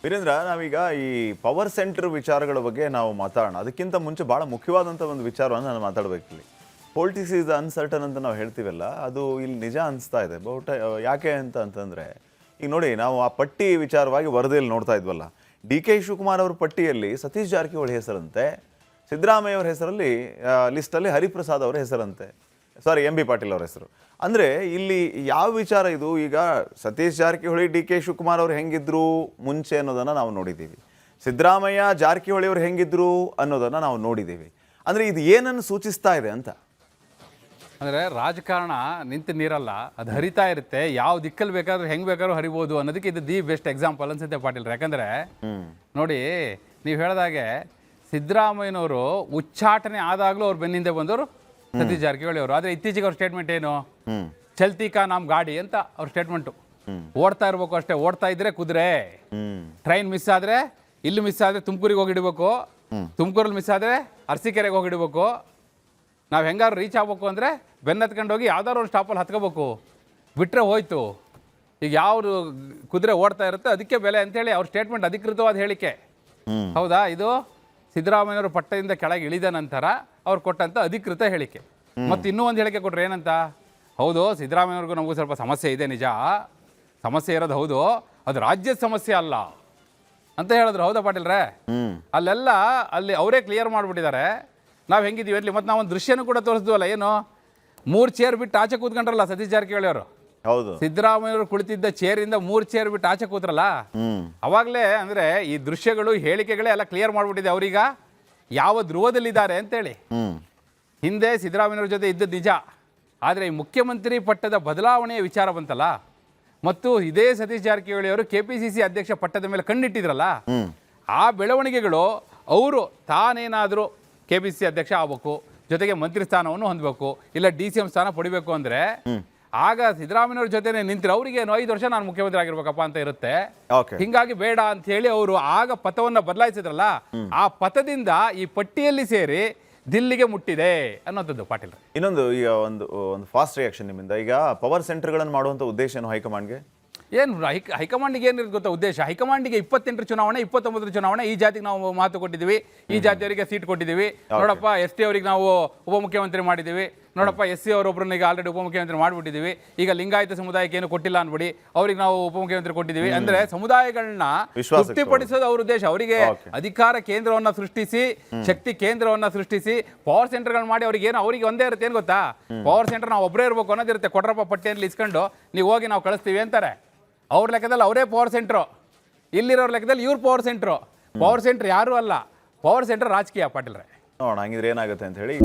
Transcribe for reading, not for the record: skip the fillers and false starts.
ವೀರೇಂದ್ರ, ನಾವೀಗ ಈ power centre ವಿಚಾರಗಳ ಬಗ್ಗೆ ನಾವು ಮಾತಾಡೋಣ. ಅದಕ್ಕಿಂತ ಮುಂಚೆ ಭಾಳ ಮುಖ್ಯವಾದಂಥ ಒಂದು ವಿಚಾರವನ್ನು ನಾನು ಮಾತಾಡಬೇಕು. ಇಲ್ಲಿ ಪೊಲಿಟಿಕ್ಸ್ ಈಸ್ ಅನ್ಸರ್ಟನ್ ಅಂತ ನಾವು ಹೇಳ್ತೀವಲ್ಲ, ಅದು ಇಲ್ಲಿ ನಿಜ ಅನಿಸ್ತಾ ಇದೆ. ಯಾಕೆ ಅಂತಂದರೆ, ಈಗ ನೋಡಿ, ನಾವು ಆ ಪಟ್ಟಿ ವಿಚಾರವಾಗಿ ವರದಿಯಲ್ಲಿ ನೋಡ್ತಾ ಇದ್ವಲ್ಲ, ಡಿ.ಕೆ. ಶಿವಕುಮಾರ್ ಅವ್ರ ಪಟ್ಟಿಯಲ್ಲಿ ಸತೀಶ್ ಜಾರಕಿಹೊಳಿ ಹೆಸರಂತೆ, ಸಿದ್ದರಾಮಯ್ಯ ಅವ್ರ ಹೆಸರಲ್ಲಿ ಲಿಸ್ಟಲ್ಲಿ ಹರಿಪ್ರಸಾದ್ ಅವರ ಹೆಸರಂತೆ, ಸಾರಿ ಎಂ ಬಿ ಪಾಟೀಲ್ ಅವ್ರ ಹೆಸರು. ಅಂದರೆ ಇಲ್ಲಿ ಯಾವ ವಿಚಾರ ಇದು? ಈಗ ಸತೀಶ್ ಜಾರಕಿಹೊಳಿ ಡಿ.ಕೆ. ಶಿವಕುಮಾರ್ ಅವ್ರು ಹೆಂಗಿದ್ರು ಮುಂಚೆ ಅನ್ನೋದನ್ನು ನಾವು ನೋಡಿದ್ದೀವಿ, ಸಿದ್ದರಾಮಯ್ಯ ಜಾರಕಿಹೊಳಿ ಅವ್ರು ಹೆಂಗಿದ್ರು ಅನ್ನೋದನ್ನು ನಾವು ನೋಡಿದ್ದೀವಿ. ಅಂದರೆ ಇದು ಏನನ್ನು ಸೂಚಿಸ್ತಾ ಇದೆ ಅಂತ? ಅಂದರೆ ರಾಜಕಾರಣ ನಿಂತು ನೀರಲ್ಲ, ಅದು ಹರಿತಾ ಇರುತ್ತೆ. ಯಾವ ದಿಕ್ಕಲ್ಲಿ ಬೇಕಾದ್ರೂ ಹೆಂಗೆ ಬೇಕಾದ್ರೂ ಹರಿಬೋದು ಅನ್ನೋದಕ್ಕೆ ಇದು ದಿ ಬೆಸ್ಟ್ ಎಕ್ಸಾಂಪಲ್ ಅನ್ಸುತ್ತೆ ಪಾಟೀಲ್. ಯಾಕಂದರೆ ನೋಡಿ, ನೀವು ಹೇಳಿದಾಗೆ ಸಿದ್ದರಾಮಯ್ಯನವರು ಉಚ್ಚಾಟನೆ ಆದಾಗಲೂ ಅವ್ರು ಬೆನ್ನಿಂದೆ ಬಂದವರು ಸತೀಶ್ ಜಾರಕಿಹೊಳಿ ಅವರು. ಆದರೆ ಇತ್ತೀಚೆಗೆ ಅವ್ರ ಸ್ಟೇಟ್ಮೆಂಟ್ ಏನು? ಚಲ್ತಿ ಕಾ ನಾಮ್ ಗಾಡಿ ಅಂತ ಅವ್ರ ಸ್ಟೇಟ್ಮೆಂಟು. ಓಡ್ತಾ ಇರ್ಬೇಕು ಅಷ್ಟೇ, ಓಡ್ತಾ ಇದ್ರೆ ಕುದುರೆ. ಟ್ರೈನ್ ಮಿಸ್ ಆದರೆ, ಇಲ್ಲಿ ಮಿಸ್ ಆದರೆ ತುಮಕೂರಿಗೆ ಹೋಗಿಡ್ಬೇಕು, ತುಮಕೂರಲ್ಲಿ ಮಿಸ್ ಆದರೆ ಅರಸೀಕೆರೆಗೆ ಹೋಗಿಡ್ಬೇಕು. ನಾವು ಹೆಂಗಾದ್ರು ರೀಚ್ ಆಗ್ಬೇಕು ಅಂದರೆ ಬೆನ್ನತ್ಕೊಂಡು ಹೋಗಿ ಯಾವ್ದಾದ್ರು ಒಂದು ಸ್ಟಾಪಲ್ಲಿ ಹತ್ಕೋಬೇಕು, ಬಿಟ್ಟರೆ ಹೋಯ್ತು. ಈಗ ಯಾವುದು ಕುದುರೆ ಓಡ್ತಾ ಇರುತ್ತೆ ಅದಕ್ಕೆ ಬೆಲೆ ಅಂತೇಳಿ ಅವ್ರ ಸ್ಟೇಟ್ಮೆಂಟ್ ಅಧಿಕೃತವಾದ ಹೇಳಿಕೆ. ಹೌದಾ? ಇದು ಸಿದ್ದರಾಮಯ್ಯನವರು ಪಟ್ಟದಿಂದ ಕೆಳಗೆ ಇಳಿದ ನಂತರ ಅವ್ರು ಕೊಟ್ಟಂಥ ಅಧಿಕೃತ ಹೇಳಿಕೆ. ಮತ್ತು ಇನ್ನೂ ಒಂದು ಹೇಳಿಕೆ ಕೊಟ್ಟರೆ ಏನಂತ? ಹೌದು, ಸಿದ್ದರಾಮಯ್ಯವ್ರಿಗೂ ನಮಗೂ ಸ್ವಲ್ಪ ಸಮಸ್ಯೆ ಇದೆ, ನಿಜ ಸಮಸ್ಯೆ ಇರೋದು ಹೌದು, ಅದು ರಾಜ್ಯದ ಸಮಸ್ಯೆ ಅಲ್ಲ ಅಂತ ಹೇಳಿದ್ರು. ಹೌದಾ ಪಾಟೀಲ್ರೇ? ಅಲ್ಲೆಲ್ಲ ಅಲ್ಲಿ ಅವರೇ ಕ್ಲಿಯರ್ ಮಾಡಿಬಿಟ್ಟಿದ್ದಾರೆ ನಾವು ಹೆಂಗಿದ್ದೀವಿ ಅಲ್ಲಿ. ಮತ್ತು ನಾವು ಒಂದು ದೃಶ್ಯನೂ ಕೂಡ ತೋರಿಸಿದ್ವಲ್ಲ, ಏನು 3 ಚೇರ್ ಬಿಟ್ಟು ಆಚೆ ಕೂತ್ಕೊಂಡ್ರಲ್ಲ ಸತೀಶ್ ಜಾರಕಿಹೊಳಿ ಅವರು. ಹೌದು, ಸಿದ್ದರಾಮಯ್ಯವರು ಕುಳಿತಿದ್ದ ಚೇರಿಂದ 3 ಚೇರ್ ಬಿಟ್ಟು ಆಚೆ ಕೂತ್ರಲ್ಲ. ಅವಾಗಲೇ ಅಂದರೆ ಈ ದೃಶ್ಯಗಳು, ಹೇಳಿಕೆಗಳೇ ಎಲ್ಲ ಕ್ಲಿಯರ್ ಮಾಡಿಬಿಟ್ಟಿದೆ ಅವರೀಗ ಯಾವ ಧ್ರುವದಲ್ಲಿದ್ದಾರೆ ಅಂತೇಳಿ. ಹಿಂದೆ ಸಿದ್ದರಾಮಯ್ಯವ್ರ ಜೊತೆ ಇದ್ದದ್ದು ನಿಜ, ಆದರೆ ಈ ಮುಖ್ಯಮಂತ್ರಿ ಪಟ್ಟದ ಬದಲಾವಣೆಯ ವಿಚಾರ ಬಂತಲ್ಲ, ಮತ್ತು ಇದೇ ಸತೀಶ್ ಜಾರಕಿಹೊಳಿ ಅವರು KPCC ಅಧ್ಯಕ್ಷ ಪಟ್ಟದ ಮೇಲೆ ಕಣ್ಣಿಟ್ಟಿದ್ರಲ್ಲ, ಆ ಬೆಳವಣಿಗೆಗಳು ಅವರು ತಾನೇನಾದರೂ KPCC ಅಧ್ಯಕ್ಷ ಆಗಬೇಕು, ಜೊತೆಗೆ ಮಂತ್ರಿ ಸ್ಥಾನವನ್ನು ಹೊಂದಬೇಕು, ಇಲ್ಲ DCM ಸ್ಥಾನ ಪಡಿಬೇಕು ಅಂದರೆ ಆಗ ಸಿದ್ದರಾಮಯ್ಯವ್ರ ಜೊತೆನೆ ನಿಂತರೆ ಅವರಿಗೇನು 5 ವರ್ಷ ನಾನು ಮುಖ್ಯಮಂತ್ರಿ ಆಗಿರ್ಬೇಕಪ್ಪ ಅಂತ ಇರುತ್ತೆ. ಹಿಂಗಾಗಿ ಬೇಡ ಅಂತ ಹೇಳಿ ಅವರು ಆಗ ಪಥವನ್ನು ಬದಲಾಯಿಸಿದ್ರಲ್ಲ, ಆ ಪಥದಿಂದ ಈ ಪಟ್ಟಿಯಲ್ಲಿ ಸೇರಿ ದಿಲ್ಲಿಗೆ ಮುಟ್ಟಿದೆ ಅನ್ನೋಂಥದ್ದು ಪಾಟೀಲ್. ಇನ್ನೊಂದು, ಈಗ ಒಂದು ಫಾಸ್ಟ್ ರಿಯಾಕ್ಷನ್ ನಿಮ್ಮಿಂದ. ಈಗ ಪವರ್ ಸೆಂಟರ್ಗಳನ್ನು ಮಾಡುವಂಥ ಉದ್ದೇಶ ಏನು ಹೈಕಮಾಂಡ್ಗೆ? ಏನು ಹೈಕಮಾಂಡಿಗೆ ಏನಿರುತ್ತೆ ಗೊತ್ತಾ ಉದ್ದೇಶ? ಹೈಕಮಾಂಡಿಗೆ 28 ಚುನಾವಣೆ, 29 ಚುನಾವಣೆ, ಈ ಜಾತಿಗೆ ನಾವು ಮಾತು ಕೊಟ್ಟಿದ್ದೀವಿ, ಈ ಜಾತಿಯವರಿಗೆ ಸೀಟ್ ಕೊಟ್ಟಿದ್ದೀವಿ, ನೋಡಪ್ಪ ST ಅವರಿಗೆ ನಾವು ಉಪಮುಖ್ಯಮಂತ್ರಿ ಮಾಡಿದ್ದೀವಿ, ನೋಡಪ್ಪ SC ಅವರೊಬ್ಬರನ್ನ ಈಗ ಆಲ್ರೆಡಿ ಉಪಮುಖ್ಯಮಂತ್ರಿ ಮಾಡಿಬಿಟ್ಟಿದ್ದೀವಿ, ಈಗ ಲಿಂಗಾಯತ ಸಮುದಾಯಕ್ಕೆ ಏನು ಕೊಟ್ಟಿಲ್ಲ ಅನ್ಬಿಡಿ, ಅವ್ರಿಗೆ ನಾವು ಉಪಮುಖ್ಯಮಂತ್ರಿ ಕೊಟ್ಟಿದ್ದೀವಿ. ಅಂದ್ರೆ ಸಮುದಾಯಗಳನ್ನ ತೃಪ್ತಿಪಡಿಸೋದು ಅವ್ರ ಉದ್ದೇಶ. ಅವರಿಗೆ ಅಧಿಕಾರ ಕೇಂದ್ರವನ್ನ ಸೃಷ್ಟಿಸಿ, ಶಕ್ತಿ ಕೇಂದ್ರವನ್ನ ಸೃಷ್ಟಿಸಿ, ಪವರ್ ಸೆಂಟರ್ಗಳು ಮಾಡಿ ಅವ್ರಿಗೆ ಏನು, ಅವರಿಗೆ ಒಂದೇ ಇರುತ್ತೆ, ಏನು ಗೊತ್ತಾ? ಪವರ್ ಸೆಂಟರ್ ನಾವು ಒಬ್ಬರೇ ಇರಬೇಕು ಅನ್ನೋದಿರುತ್ತೆ. ಕೊಡ್ರಪ್ಪ ಪಟ್ಟಿಯಲ್ಲಿ ಇಸ್ಕೊಂಡು ನೀವು ಹೋಗಿ ನಾವು ಕಳಿಸ್ತೀವಿ ಅಂತಾರೆ. ಅವ್ರ ಲೆಕ್ಕದಲ್ಲಿ ಅವರೇ ಪವರ್ ಸೆಂಟ್ರು, ಇಲ್ಲಿರೋರ ಲೆಕ್ಕದಲ್ಲಿ ಇವ್ರು ಪವರ್ ಸೆಂಟ್ರು. ಪವರ್ ಸೆಂಟರ್ ಯಾರೂ ಅಲ್ಲ, ಪವರ್ ಸೆಂಟರ್ ರಾಜಕೀಯ ಪಾಟೀಲ್ರೆ. ನೋಡೋಣ ಹಂಗಿದ್ರೆ ಏನಾಗುತ್ತೆ ಅಂತ ಹೇಳಿ.